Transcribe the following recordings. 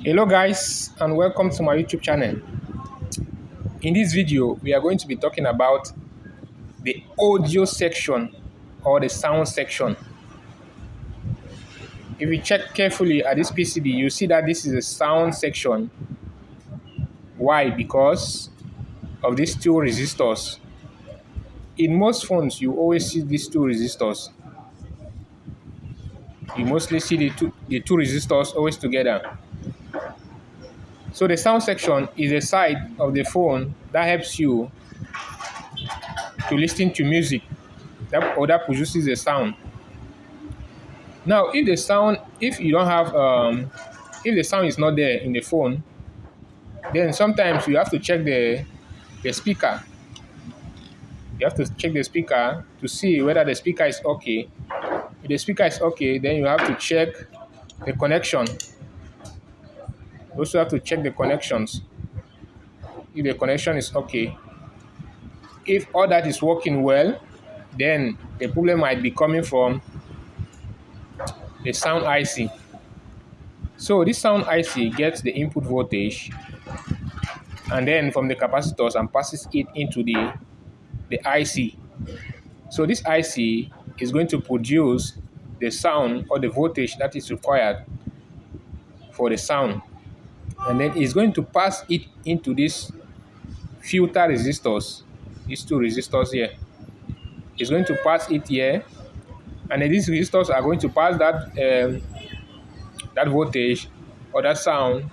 Hello guys, and welcome to my YouTube channel. In this video we are going to be talking about the audio section or the sound section. If you check carefully at this PCB, you see that this is a sound section. Why? Because of these two resistors. In most phones you always see these two resistors. You mostly see the two resistors always together. So the sound section is a side of the phone that helps you to listen to music that produces a sound. Now, if you don't have, if the sound is not there in the phone, then sometimes you have to check the speaker. You have to check the speaker to see whether the speaker is okay. If the speaker is okay, then you have to check the connection. You also have to check the connections. If the connection is okay, if all that is working well, then the problem might be coming from the sound IC. So this sound IC gets the input voltage and then from the capacitors and passes it into the IC. So this IC is going to produce the sound or the voltage that is required for the sound. And then it's going to pass it into these filter resistors, these two resistors here. It's going to pass it here, and then these resistors are going to pass that voltage or that sound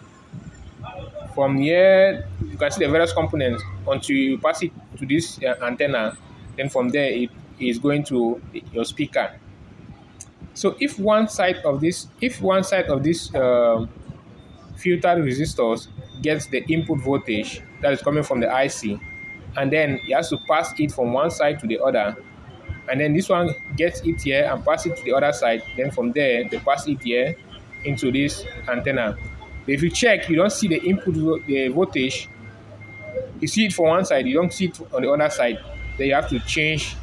from here. You can see the various components until you pass it to this antenna. Then from there it is going to your speaker. So if one side of this filtered resistors gets the input voltage that is coming from the IC, and then it has to pass it from one side to the other, and then this one gets it here and pass it to the other side, then from there they pass it here into this antenna. If you check, you don't see the the voltage. You see it from one side, you don't see it on the other side. Then you have to change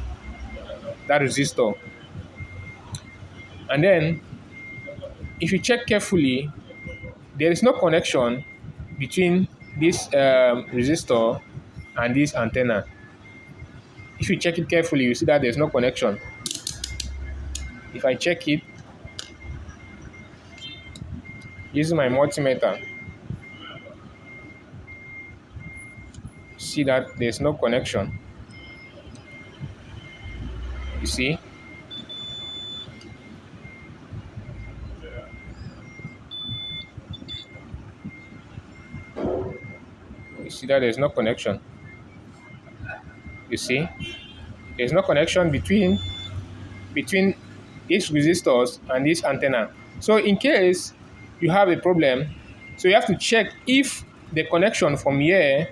that resistor. And then if you check carefully, there is no connection between this resistor and this antenna. If you check it carefully, you see that there's no connection. If I check it using my multimeter, see that there's no connection. You see? You see that there's no connection. You see? There's no connection between these resistors and this antenna. So in case you have a problem, so you have to check if the connection from here,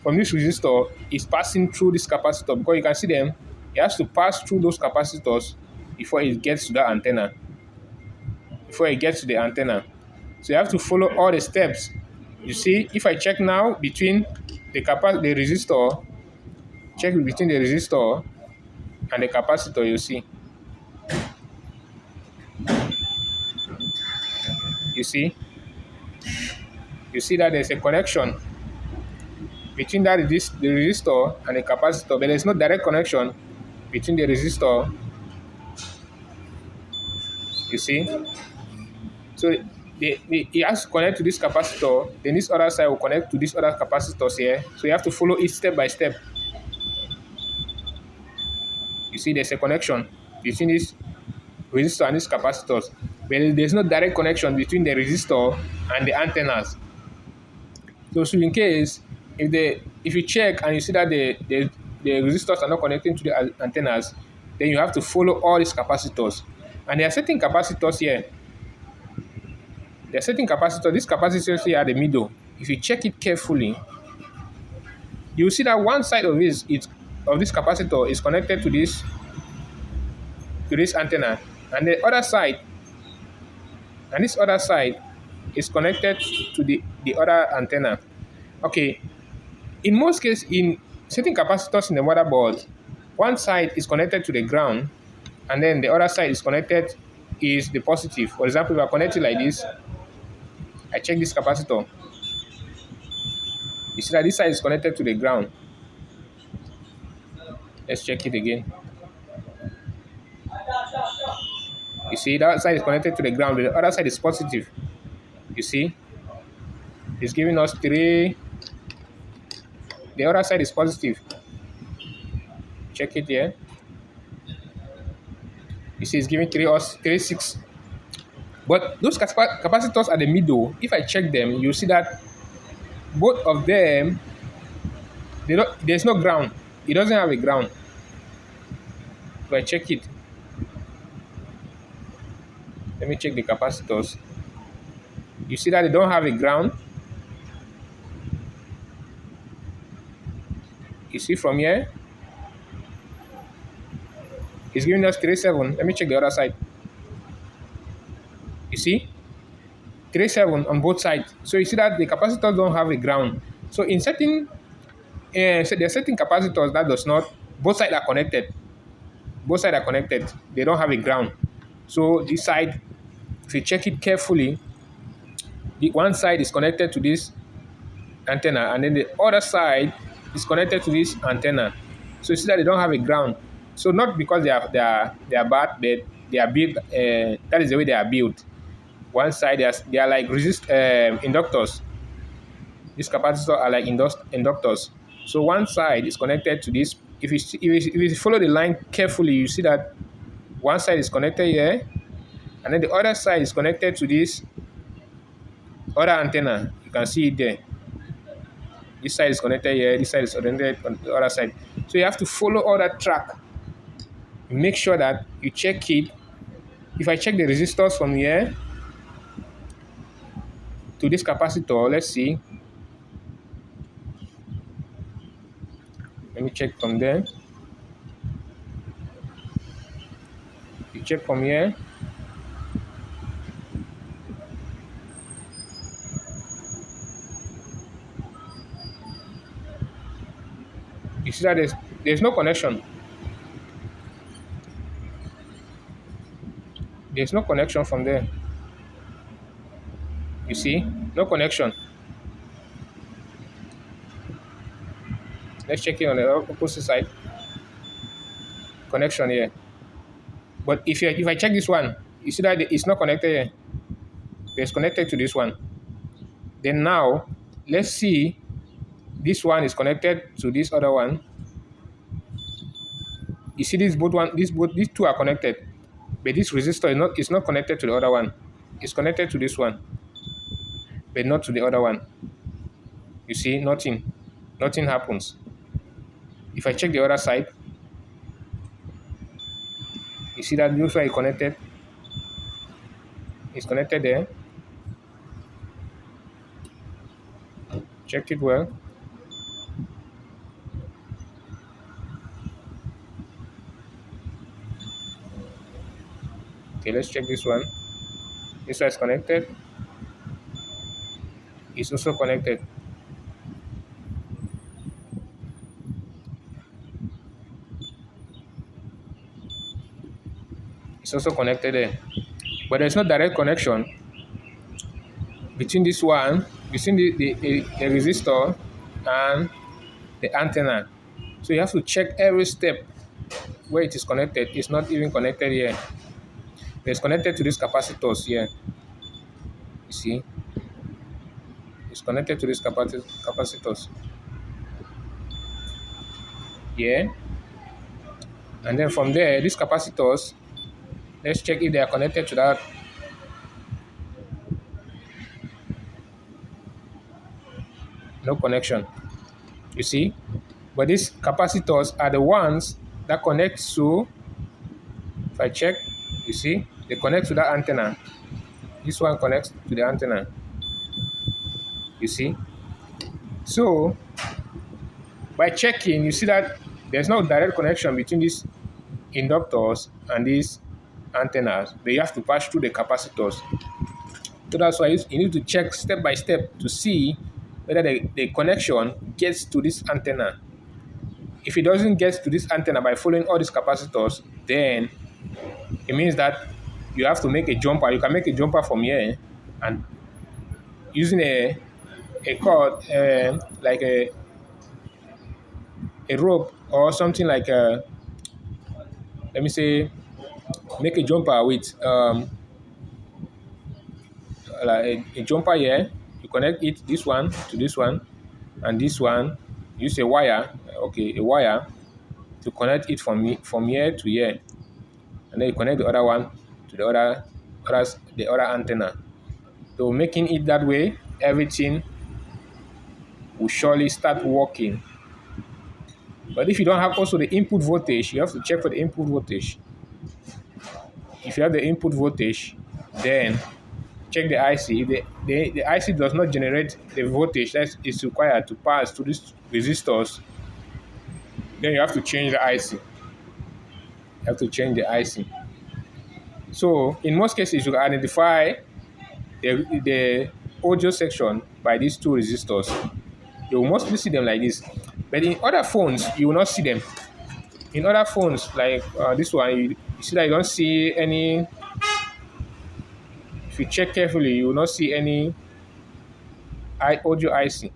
from this resistor, is passing through this capacitor, because you can see them, it has to pass through those capacitors before it gets to the antenna. Before it gets to the antenna. So you have to follow all the steps. You see, if I check now between the resistor, check between the resistor and the capacitor, you see. You see? You see that there's a connection between the resistor and the capacitor, but there's no direct connection between the resistor. You see? So it has to connect to this capacitor, then this other side will connect to these other capacitors here. So you have to follow it step by step. You see there's a connection between this resistor and these capacitors, but there's no direct connection between the resistor and the antennas. So in case if you check and you see that the resistors are not connecting to the antennas, then you have to follow all these capacitors. And there are certain capacitors here. There are certain capacitors. These capacitors here at the middle. If you check it carefully, you will see that one side of this capacitor is connected to this antenna, and the other side, and this other side is connected to the other antenna. Okay, in most cases, in certain capacitors in the motherboard, one side is connected to the ground, and then the other side is the positive. For example, if I connect it like this, I check this capacitor. You see that this side is connected to the ground. Let's check it again. You see that side is connected to the ground, but the other side is positive. You see, it's giving us 3. The other side is positive. Check it here. You see, it's giving 6. But those capacitors at the middle, if I check them, you see that both of them, there's no ground. It doesn't have a ground. If I check it, let me check the capacitors. You see that they don't have a ground. You see from here, it's giving us 37. Let me check the other side. You see, 37 on both sides. So you see that the capacitors don't have a ground. So in certain, so there are certain capacitors that does not. Both sides are connected. Both sides are connected. They don't have a ground. So this side, if you check it carefully, the one side is connected to this antenna, and then the other side is connected to this antenna. So you see that they don't have a ground. So not because they are bad, they are built. That is the way they are built. One side they are like inductors. These capacitors are like inductors. So one side is connected to this. If you follow the line carefully, you see that one side is connected here, and then the other side is connected to this other antenna. You can see it there. This side is connected here, this side is connected on the other side. So you have to follow all that track. Make sure that you check it. If I check the resistors from here to this capacitor, let's see. Let me check from there. You check from here. You see that there's no connection. There's no connection from there. You see? No connection. Let's check it on the opposite side. Connection here. But if I check this one, you see that it's not connected here. It's connected to this one. Then now, let's see. This one is connected to this other one. You see these two are connected. But this resistor is not connected to the other one. It's connected to this one, but not to the other one. You see, nothing happens. If I check the other side, you see that this one is connected. It's connected there. Check it well. Okay, let's check this one. This one is connected. It's also connected. It's also connected there. But there's no direct connection between this one, between the resistor and the antenna. So you have to check every step where it is connected. It's not even connected here. It's connected to these capacitors here. You see? It's connected to these capacitors. Yeah. And then from there, these capacitors, let's check if they are connected to that. No connection. You see? But these capacitors are the ones that connect to, if I check, you see, they connect to that antenna. This one connects to the antenna. You see? So, by checking, you see that there's no direct connection between these inductors and these antennas. They have to pass through the capacitors. So that's why you need to check step by step to see whether the connection gets to this antenna. If it doesn't get to this antenna by following all these capacitors, then it means that you have to make a jumper. You can make a jumper from here and using a cord, like a rope or something like let me say, make a jumper with like a jumper here. You connect it, this one to this one, and this one, use a wire, okay, a wire to connect it from here to here, and then you connect the other one to the other antenna. So making it that way, everything will surely start working. But if you don't have also the input voltage, you have to check for the input voltage. If you have the input voltage, then check the IC. If the IC does not generate the voltage that is required to pass to these resistors, then you have to change the IC. You have to change the IC. So in most cases, you can identify the audio section by these two resistors. You will mostly see them like this. But in other phones, you will not see them. In other phones, like this one, you see that you don't see any. If you check carefully, you will not see any audio IC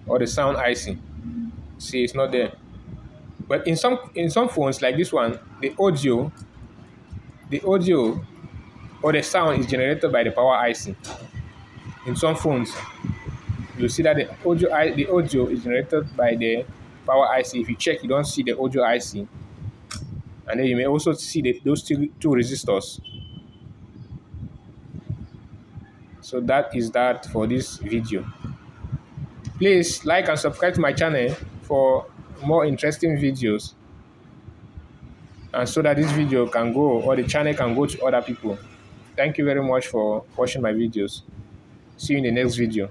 or the sound IC. See, it's not there. But in some phones like this one, the audio or the sound is generated by the power IC. In some phones, you see that the audio is generated by the power IC. If you check, you don't see the audio IC, and then you may also see those two resistors. So that is that for this video. Please like and subscribe to my channel for more interesting videos, and so that this video can go, or the channel can go to other people. Thank you very much for watching my videos. See you in the next video.